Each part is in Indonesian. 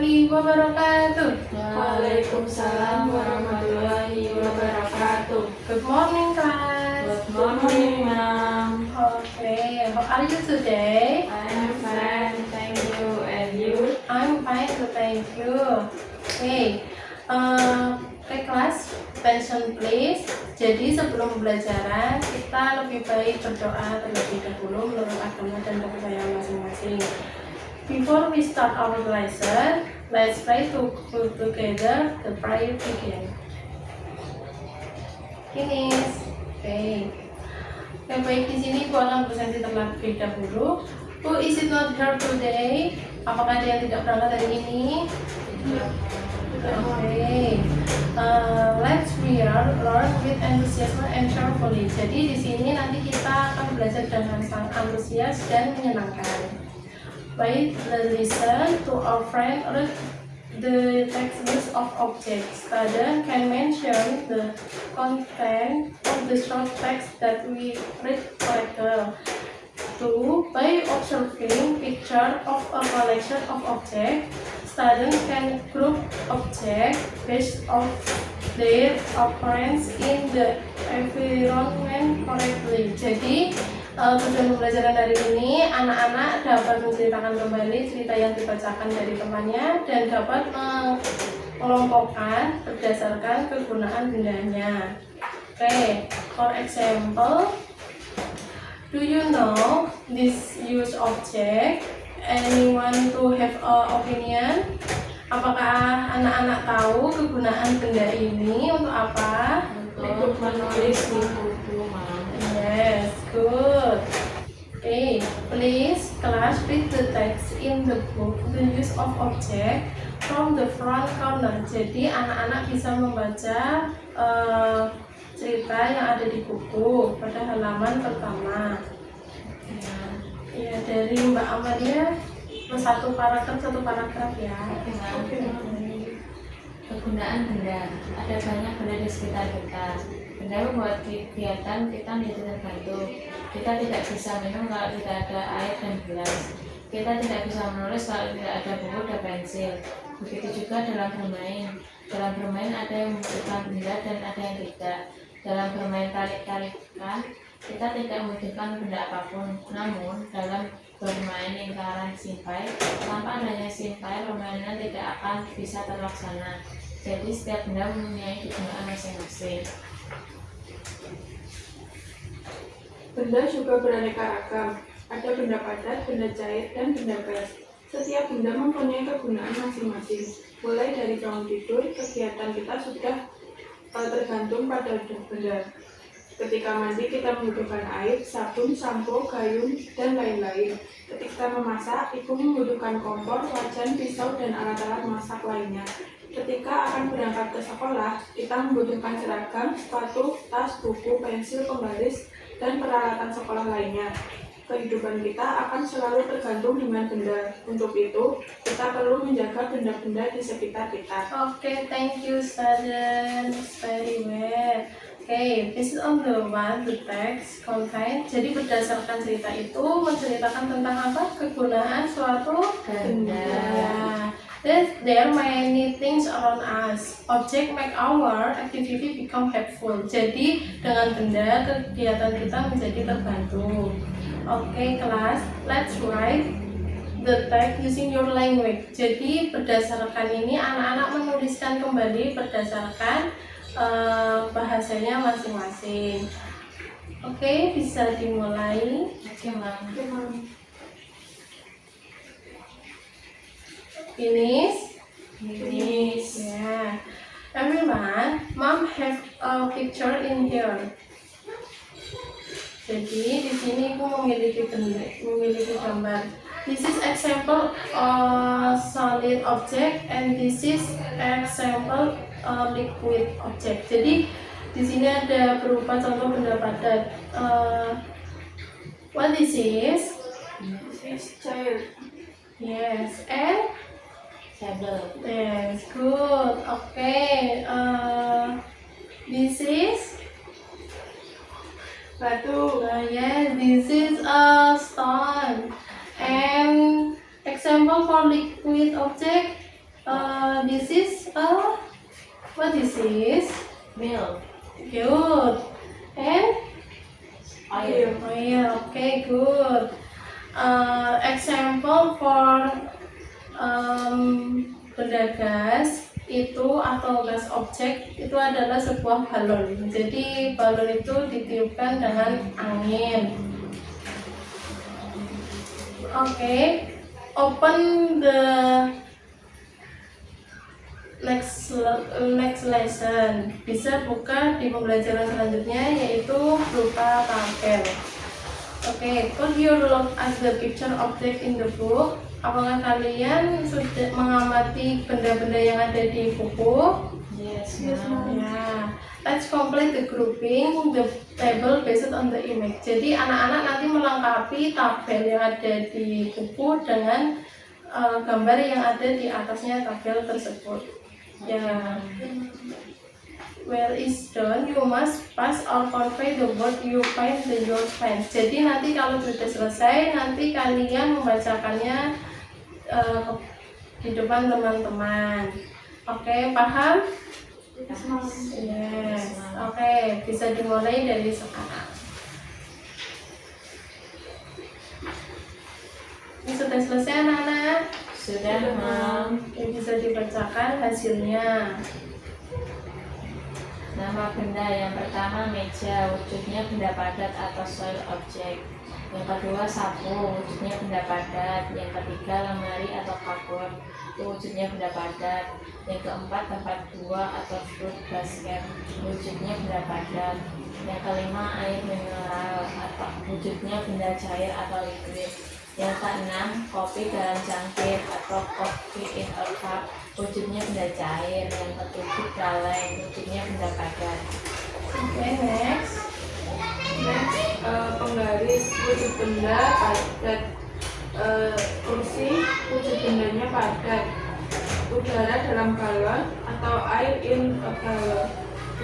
warahmatullahi wabarakatuh. Waalaikumsalam warahmatullahi wabarakatuh. Good morning, class. Good morning, ma'am. Okay, how are you today? I'm fine, thank you. And you? I'm fine, so thank you. Okay, kelas, attention please. Jadi sebelum pembelajaran kita lebih baik berdoa terlebih dahulu menurut agama dan kepercayaan masing-masing. Before we start our lesson, let's pray together. The prayer begin. Finish. Okay. Yang baik di sini Bu akan presentasi terlebih dahulu. Who is it not here today? Apakah ada yang tidak berangkat hari ini? Okay. Let's learn with enthusiasm and cheerfully. Jadi di sini nanti kita akan belajar dengan sangat antusias dan menyenangkan. By listen to our friend read the text list of objects. Student can mention the content of the short text that we read later. 2. By observing picture of a collection of objects, students can group objects based on their appearance in the environment correctly. Jadi tujuan pembelajaran dari ini, anak-anak dapat menceritakan kembali cerita yang dibacakan dari temannya dan dapat mengelompokkan berdasarkan kegunaan bendanya. Okay, for example, do you know this use object? Anyone to have an opinion? Apakah anak-anak tahu kegunaan benda ini untuk apa? Untuk menulis di buku, ma'am. Yes, good. Okay, please class read the text in the book, the use of object from the front corner. Jadi anak-anak bisa membaca cerita yang ada di buku pada halaman pertama. Ya, dari Mbak Amalia satu paragraf ya. Oke, kegunaan benda. Ada banyak benda di sekitar kita. Benda membuat kegiatan kita menjadi terbantu. Kita tidak bisa minum kalau tidak ada air dan gelas. Kita tidak bisa menulis kalau tidak ada buku dan pensil. Begitu juga dalam bermain. Dalam bermain ada yang membutuhkan benda dan ada yang tidak. Dalam bermain tarik-tarikan, kita tidak membutuhkan benda apapun. Namun, dalam bermain lingkaran simpai, tanpa adanya simpai, permainan tidak akan bisa terlaksana. Jadi, setiap benda mempunyai kegunaan masing-masing. Benda juga beraneka ragam. Ada benda padat, benda cair, dan benda gas. Setiap benda mempunyai kegunaan masing-masing. Mulai dari bangun tidur, kegiatan kita sudah tergantung pada benda. Ketika mandi kita membutuhkan air, sabun, sampo, gayung, dan lain-lain. Ketika memasak, ibu membutuhkan kompor, wajan, pisau, dan alat-alat masak lainnya. Ketika akan berangkat ke sekolah, kita membutuhkan seragam, sepatu, tas, buku, pensil, pembaris, dan peralatan sekolah lainnya. Kehidupan kita akan selalu tergantung dengan benda. Untuk itu, kita perlu menjaga benda-benda di sekitar kita. Okay, thank you students, very well. Okay, this is on the one, the text contain. Jadi berdasarkan cerita itu menceritakan tentang apa? Kegunaan suatu benda. There are many things around us. Object make our activity become helpful. Jadi dengan benda kegiatan kita menjadi terbantu. Okay, kelas, let's write the text using your language. Jadi berdasarkan ini anak-anak menuliskan kembali berdasarkan bahasanya masing-masing. Oke, bisa dimulai. Oke, ma'am. Finish. Finish. Everyone, mom have a picture in here. Jadi di sini aku memiliki gambar. This is example solid object and this is example liquid object. Jadi di sini ada berupa contoh benda padat. What this is? This is chair. Yes, and Table. yes, good. Okay. This is Batu. yes, this is a stone. And example for liquid object. This is what this is? Milk. Good. And Oil. oil. Okay, good. Example for benda gas itu atau gas objek itu adalah sebuah balon. Jadi balon itu ditiupkan dengan angin. Okay, open the next lesson. Bisa buka di pembelajaran selanjutnya yaitu berupa tabel. Okay, could you look at the picture object in the book? Apakah kalian sudah mengamati benda-benda yang ada di buku? Yes, Yes, ma'am. Ya, let's complete the grouping the table based on the image. Jadi anak-anak nanti melengkapi tabel yang ada di buku dengan gambar yang ada di atasnya tabel tersebut. Ya, where is done, you must pass or convey the word you find in your pen. Jadi nanti kalau sudah selesai, nanti kalian membacakannya di depan teman-teman. Oke, paham? Yes. Oke, bisa dimulai dari sekarang. Ini sudah selesai anak-anak? Sudah, ma'am. Oke, bisa dibacakan hasilnya. Nama benda yang pertama meja, wujudnya benda padat atau solid object. Yang kedua sapu, wujudnya benda padat. Yang ketiga lemari atau cupboard, wujudnya benda padat. Yang keempat tempat buah atau fruit basket, wujudnya benda padat. Yang kelima air mineral atau wujudnya benda cair atau liquid. Yang keenam kopi dalam cangkir atau coffee in a cup, wujudnya benda cair. Yang ketujuh kaleng, wujudnya benda padat. Oke, next. Penggaris wujud benda padat, kursi wujud bendanya padat, udara dalam galon atau air in a galon,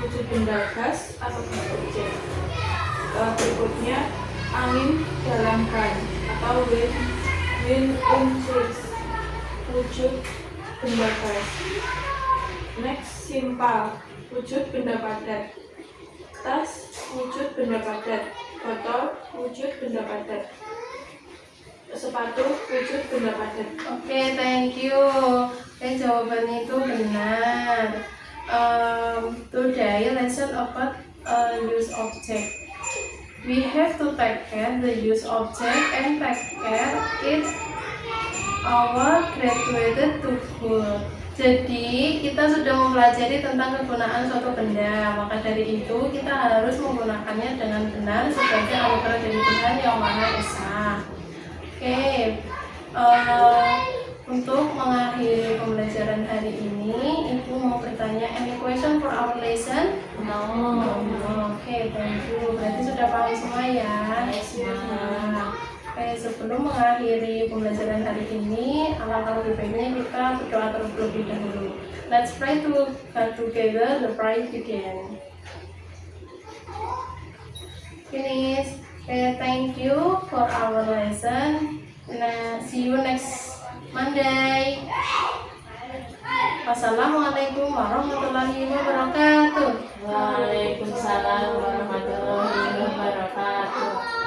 wujud benda gas atau gas objek. Berikutnya angin dalam ban atau wind in cheese, wujud benda gas. Next, simpal wujud benda padat, tas wujud benda padat, botol wujud benda padat, sepatu wujud benda padat. Oke, thank you. Oke, jawabannya itu benar. Today lesson about use object. We have to take care the use object and take care it our graduated to school. Jadi kita sudah mempelajari tentang kegunaan suatu benda, maka dari itu kita harus menggunakannya dengan benar sebagai anugerah dari Tuhan yang Maha Esa. Oke, untuk mengakhiri pembelajaran hari ini, Ibu mau bertanya, any question for our lesson? No. Oke, thank you. Berarti sudah paham semua ya? Yes, ma'am. Nah, oke, sebelum mengakhiri pembelajaran hari ini, alangkah lebih baiknya kita berdoa terlebih dahulu. Let's pray together. The prayer begin. Finish. Okay, thank you for our lesson. See you next Monday. Wassalamualaikum warahmatullahi wabarakatuh. Waalaikumsalam warahmatullahi wabarakatuh.